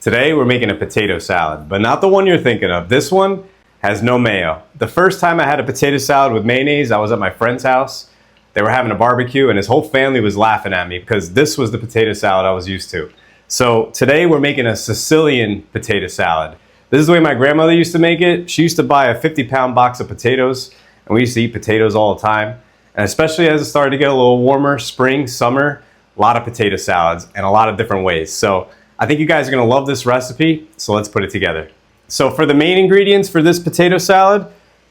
Today we're making a potato salad, but not the one you're thinking of. This one has no mayo. The first time I had a potato salad with mayonnaise, I was at my friend's house. They were having a barbecue and his whole family was laughing at me because this was the potato salad I was used to. So today we're making a Sicilian potato salad. This is the way my grandmother used to make it. She used to buy a 50-pound box of potatoes and we used to eat potatoes all the time. And especially as it started to get a little warmer, spring, summer, a lot of potato salads and a lot of different ways. So I think you guys are gonna love this recipe, so let's put it together. So for the main ingredients for this potato salad,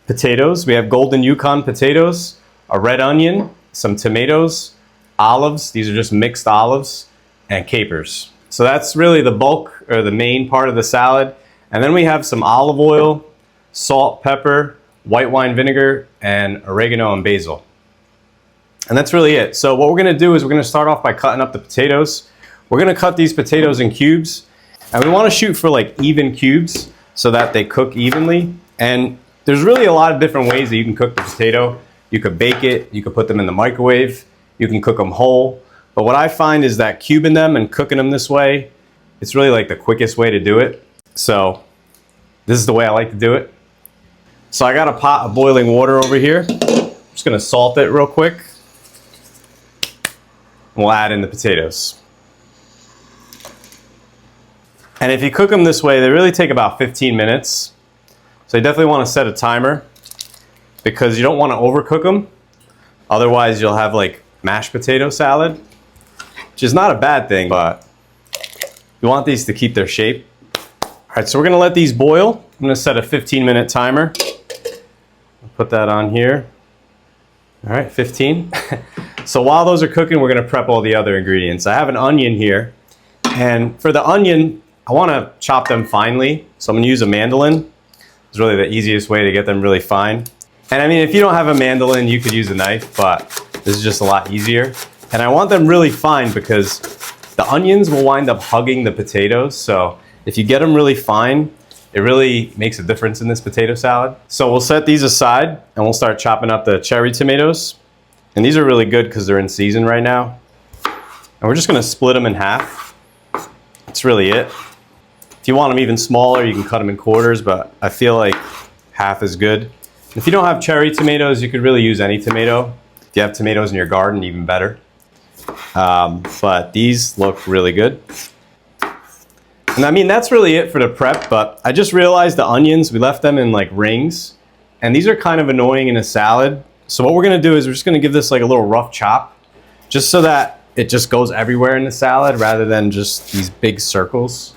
potatoes, we have golden Yukon potatoes, a red onion, some tomatoes, olives, these are just mixed olives, and capers. So that's really the bulk or the main part of the salad. And then we have some olive oil, salt, pepper, white wine vinegar, and oregano and basil. And that's really it. So what we're gonna do is we're gonna start off by cutting up the potatoes. We're gonna cut these potatoes in cubes, and we wanna shoot for like even cubes so that they cook evenly. And there's really a lot of different ways that you can cook the potato. You could bake it, you could put them in the microwave, you can cook them whole. But what I find is that cubing them and cooking them this way, it's really like the quickest way to do it. So this is the way I like to do it. So I got a pot of boiling water over here. I'm just gonna salt it real quick. We'll add in the potatoes. And if you cook them this way, they really take about 15 minutes. So you definitely want to set a timer because you don't want to overcook them. Otherwise, you'll have like mashed potato salad, which is not a bad thing, but you want these to keep their shape. All right, so we're going to let these boil. I'm going to set a 15-minute timer. I'll put that on here. All right, 15. So while those are cooking, we're going to prep all the other ingredients. I have an onion here, and for the onion, I want to chop them finely, so I'm going to use a mandolin. It's really the easiest way to get them really fine. And I mean, if you don't have a mandolin, you could use a knife, but this is just a lot easier. And I want them really fine because the onions will wind up hugging the potatoes, so if you get them really fine, it really makes a difference in this potato salad. So we'll set these aside, and we'll start chopping up the cherry tomatoes. And these are really good because they're in season right now. And we're just going to split them in half. That's really it. If you want them even smaller, you can cut them in quarters, but I feel like half is good. If you don't have cherry tomatoes, you could really use any tomato. If you have tomatoes in your garden, even better. But these look really good. And I mean, that's really it for the prep, but I just realized the onions, we left them in like rings, and these are kind of annoying in a salad. So what we're gonna do is we're just gonna give this like a little rough chop, just so that it just goes everywhere in the salad rather than just these big circles.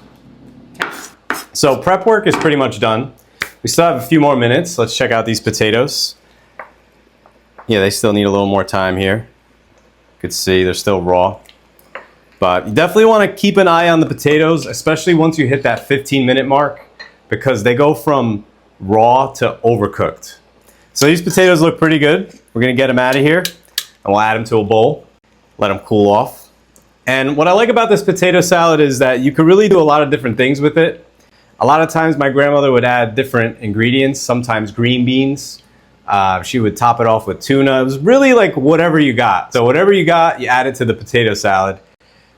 So prep work is pretty much done. We still have a few more minutes. Let's check out these potatoes. Yeah, they still need a little more time here. You could see they're still raw. But you definitely want to keep an eye on the potatoes, especially once you hit that 15-minute mark, because they go from raw to overcooked. So these potatoes look pretty good. We're gonna get them out of here and we'll add them to a bowl, let them cool off. And what I like about this potato salad is that you could really do a lot of different things with it. A lot of times my grandmother would add different ingredients, sometimes green beans. She would top it off with tuna. It was really like whatever you got. So whatever you got, you add it to the potato salad.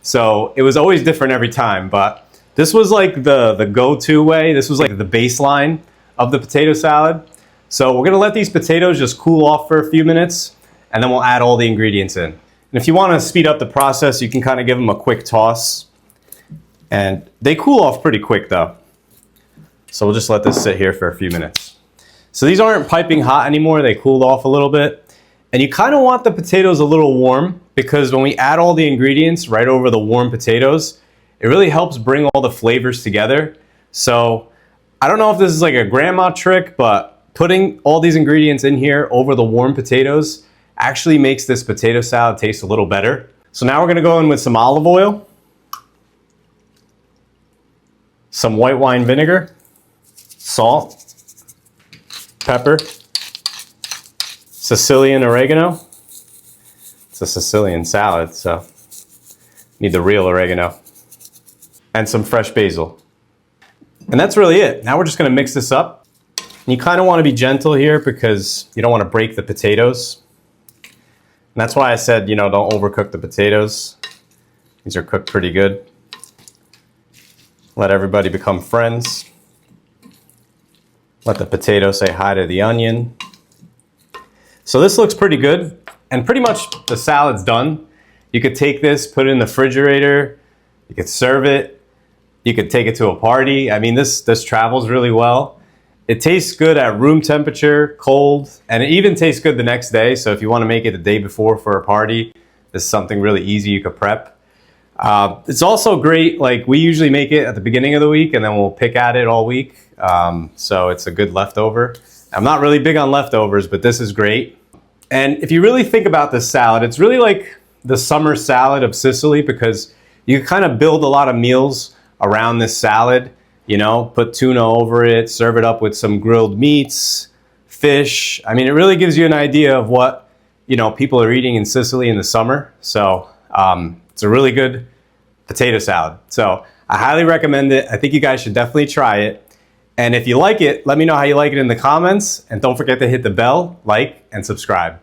So it was always different every time, but this was like the go-to way. This was like the baseline of the potato salad. So we're gonna let these potatoes just cool off for a few minutes, and then we'll add all the ingredients in. And if you wanna speed up the process, you can kind of give them a quick toss. And they cool off pretty quick though. So we'll just let this sit here for a few minutes. So these aren't piping hot anymore, they cooled off a little bit. And you kind of want the potatoes a little warm because when we add all the ingredients right over the warm potatoes, it really helps bring all the flavors together. So I don't know if this is like a grandma trick, but putting all these ingredients in here over the warm potatoes actually makes this potato salad taste a little better. So now we're gonna go in with some olive oil, some white wine vinegar, salt, pepper, Sicilian oregano. It's a Sicilian salad, so need the real oregano. And some fresh basil. And that's really it. Now we're just gonna mix this up. And you kind of want to be gentle here because you don't want to break the potatoes. And that's why I said, you know, don't overcook the potatoes. These are cooked pretty good. Let everybody become friends. Let the potato say hi to the onion. So this looks pretty good, and pretty much the salad's done. You could take this, put it in the refrigerator, you could serve it, you could take it to a party. I mean, this travels really well. It tastes good at room temperature, cold, and it even tastes good the next day. So if you want to make it the day before for a party, this is something really easy you could prep. It's also great, like we usually make it at the beginning of the week and then we'll pick at it all week. So it's a good leftover. I'm not really big on leftovers, but this is great. And if you really think about this salad, it's really like the summer salad of Sicily, because you kind of build a lot of meals around this salad. You know, put tuna over it, serve it up with some grilled meats, fish. I mean, it really gives you an idea of what, you know, people are eating in Sicily in the summer. So it's a really good potato salad. So I highly recommend it. I think you guys should definitely try it. And if you like it, let me know how you like it in the comments. And don't forget to hit the bell, like, and subscribe.